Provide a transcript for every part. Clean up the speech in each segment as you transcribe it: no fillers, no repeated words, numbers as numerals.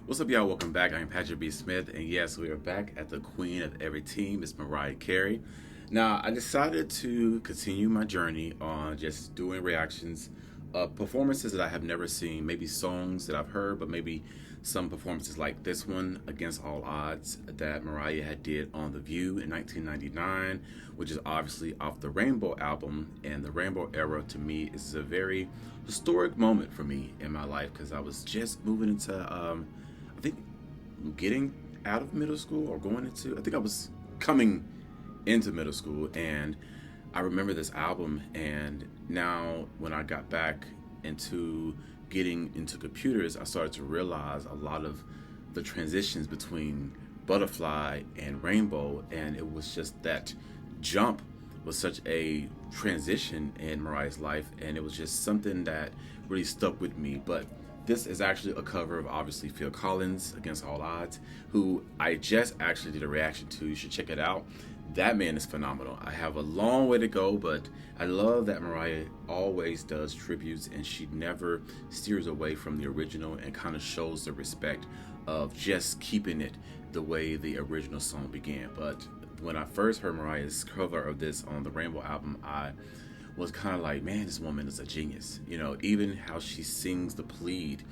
What's up, y'all? Welcome back. I'm Patrick B. Smith, and yes, we are back at the queen of every team, Miss Mariah Carey. Now, I decided to continue my journey on just doing reactions of performances that I have never seen, maybe songs that I've heard, but maybe some performances like this one, Against All Odds, that Mariah had did on The View in 1999, which is obviously off the Rainbow album. And the Rainbow era, to me, is a very historic moment for me in my life because I was just moving into I think getting out of middle school or going into, I think I was coming into middle school, and I remember this album. And now when I got back into getting into computers, I started to realize a lot of the transitions between Butterfly and Rainbow, and it was just that jump was such a transition in Mariah's life, and it was just something that really stuck with me. But this is actually a cover of obviously Phil Collins' Against All Odds, who I just actually did a reaction to. You should check it out. That man is phenomenal. I have a long way to go, but I love that Mariah always does tributes and she never steers away from the original and kind of shows the respect of just keeping it the way the original song began. But when I first heard Mariah's cover of this on the Rainbow album, I was kind of like, man, this woman is a genius. You know, even how she sings the plead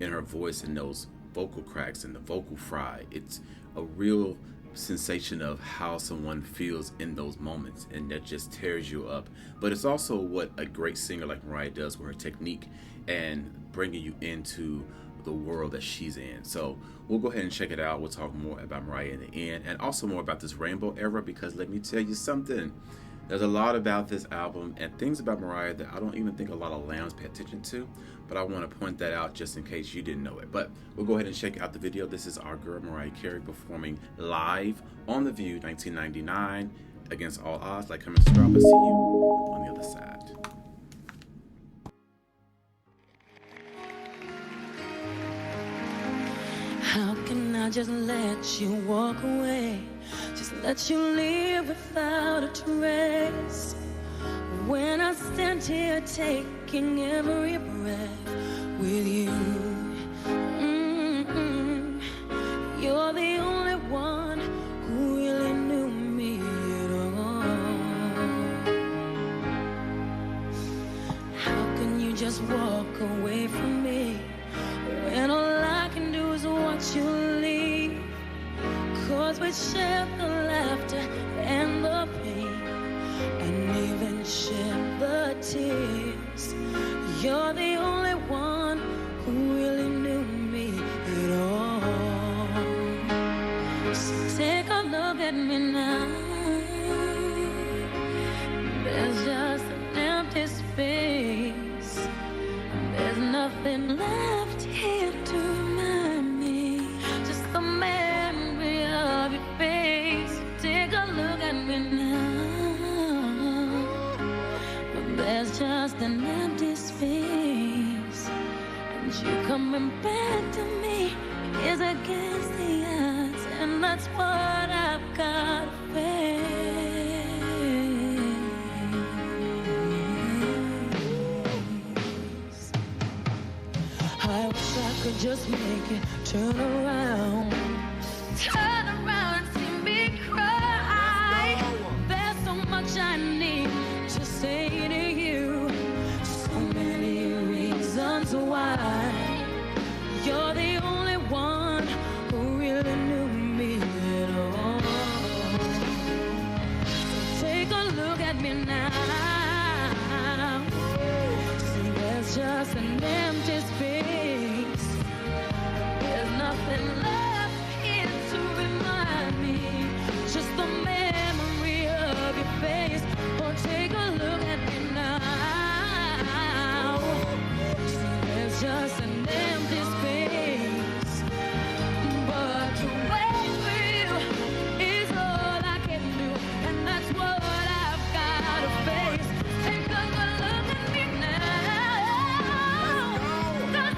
in her voice and those vocal cracks and the vocal fry, it's a real sensation of how someone feels in those moments, and that just tears you up. But it's also what a great singer like Mariah does with her technique and bringing you into the world that she's in. So we'll go ahead and check it out. We'll talk more about Mariah in the end, and also more about this Rainbow era, because let me tell you something. There's a lot about this album and things about Mariah that I don't even think a lot of lambs pay attention to, but I want to point that out just in case you didn't know it. But we'll go ahead and check out the video. This is our girl Mariah Carey performing live on The View 1999, Against All Odds. Like, comment, subscribe. I'll see you on the other side. How can I just let you walk away? Just let you leave without a trace. When I stand here taking every breath with you, you're the only one who really knew me at all. How can you just walk away from me when all I can do is watch you leave? 'Cause we share the laughter and the pain, and even share the tears. You're the only one who really knew me at all. So take a look at me now. There's just an empty space. There's nothing left here to remind me. Just the memory of your face. Take a look at me now. But there's just an empty space, and you coming back to me is against the odds, and that's what I've got to face. I wish I could just make it turn around. Turn around and see me cry. There's so much I need to say to you. So many reasons why. You're the only one who really knew me at all. So take a look at me now. See, there's just an empty space. There's nothing left here to remind me. Just the memory of your face. Oh, take a look at me now. See, there's just an empty space. But to wait for you is all I can do, and that's what I've got to face. Take a good look at me now. 'Cause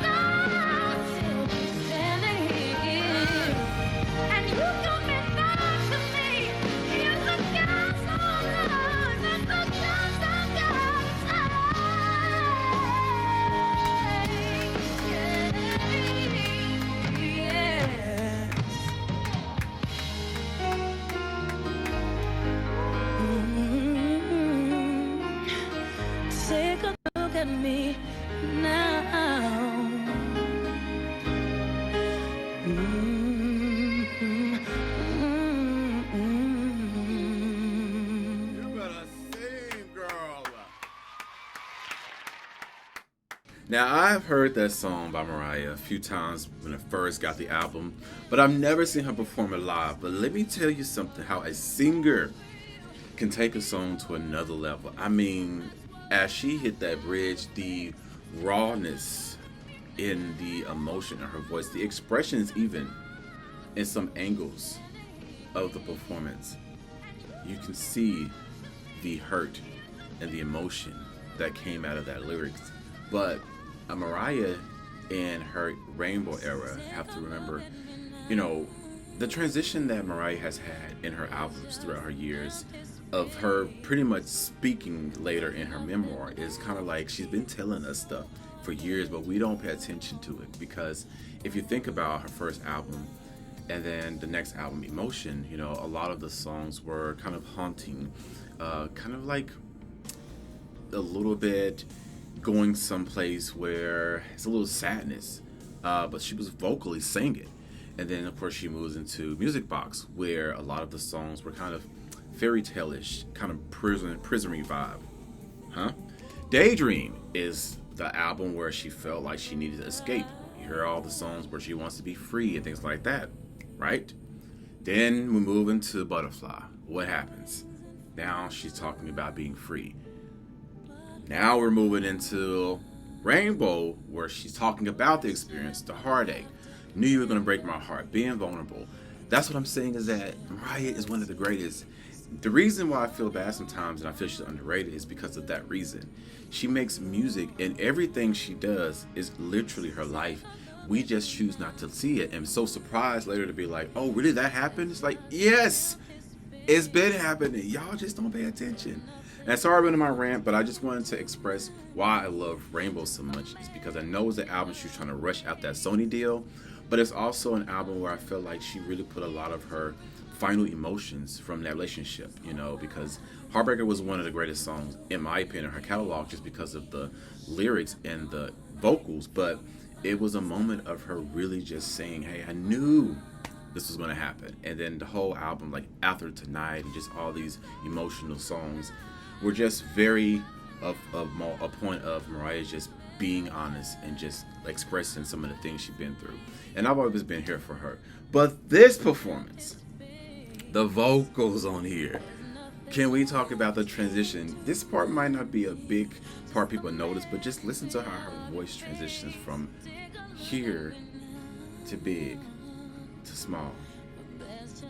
at me now. You better sing, girl. Now, I've heard that song by Mariah a few times when I first got the album, but I've never seen her perform it live. But let me tell you something, how a singer can take a song to another level. I mean, as she hit that bridge, the rawness in the emotion in her voice, the expressions even in some angles of the performance, you can see the hurt and the emotion that came out of that lyrics. But Mariah in her Rainbow era, have to remember, you know, the transition that Mariah has had in her albums throughout her years, of her pretty much speaking later in her memoir, is kind of like she's been telling us stuff for years, but we don't pay attention to it. Because if you think about her first album and then the next album, Emotion, you know, a lot of the songs were kind of haunting, kind of like a little bit going someplace where it's a little sadness, but she was vocally singing. And then of course she moves into Music Box, where a lot of the songs were kind of fairy tale-ish, kind of prisony vibe. Daydream is the album where she felt like she needed to escape. You hear all the songs where she wants to be free and things like that, right? Then we move into Butterfly. What happens? Now she's talking about being free. Now we're moving into Rainbow, where she's talking about the experience, the heartache. Knew you were going to break my heart, being vulnerable. That's what I'm saying, is that Mariah is one of the greatest. The reason why I feel bad sometimes and I feel she's underrated is because of that reason. She makes music, and everything she does is literally her life. We just choose not to see it, and so surprised later to be like, oh, really, that happened? It's like, yes, it's been happening. Y'all just don't pay attention. And sorry about my rant, but I just wanted to express why I love Rainbow so much. It's because I know it's an album she's trying to rush out that Sony deal, but it's also an album where I feel like she really put a lot of her final emotions from that relationship, you know, because Heartbreaker was one of the greatest songs, in my opinion, in her catalog, just because of the lyrics and the vocals. But it was a moment of her really just saying, hey, I knew this was going to happen. And then the whole album, like After Tonight and just all these emotional songs, were just very a point of Mariah just being honest and just expressing some of the things she's been through. And I've always been here for her. But this performance, the vocals on here, can we talk about the transition? This part might not be a big part people notice, but just listen to how her voice transitions from here to big to small.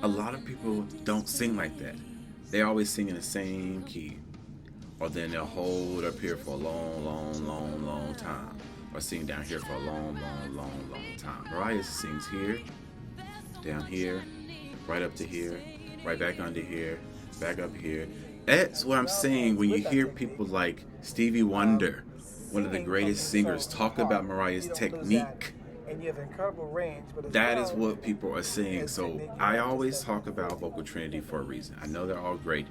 A lot of people don't sing like that. They always sing in the same key, or then they'll hold up here for a long time, or sing down here for a long time. Mariah sings here, down here, right up to here, right back under here, back up here. That's what I'm saying when you hear people like Stevie Wonder, one of the greatest singers, talk about Mariah's technique. And you have incredible range, but that is what people are saying. So I always talk about Vocal Trinity for a reason. I know they're all great,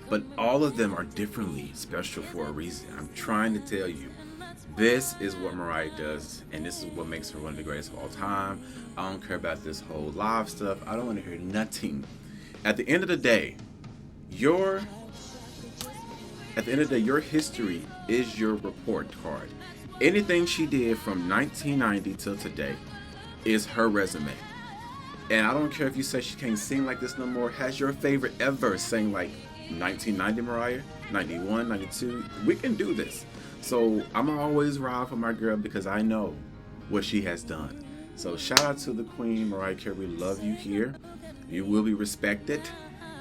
but all of them are differently special for a reason. I'm trying to tell you, this is what Mariah does, and this is what makes her one of the greatest of all time. I don't care about this whole live stuff. I don't want to hear nothing. At the end of the day, your history is your report card. Anything she did from 1990 till today is her resume. And I don't care if you say she can't sing like this no more. Has your favorite ever sang like 1990 Mariah? 91, 92? We can do this. So I'm always ride for my girl because I know what she has done. So shout out to the Queen, Mariah Carey. We love you here. You will be respected.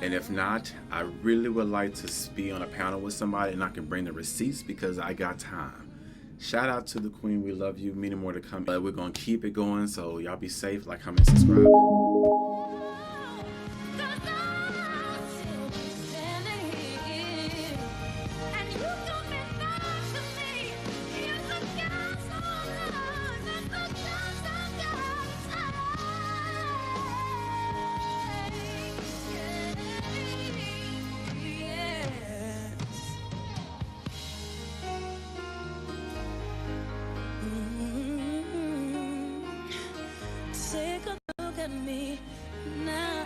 And if not, I really would like to be on a panel with somebody and I can bring the receipts because I got time. Shout out to the Queen. We love you. Many more to come. But we're going to keep it going. So y'all be safe. Like, comment, subscribe. Take a look at me now.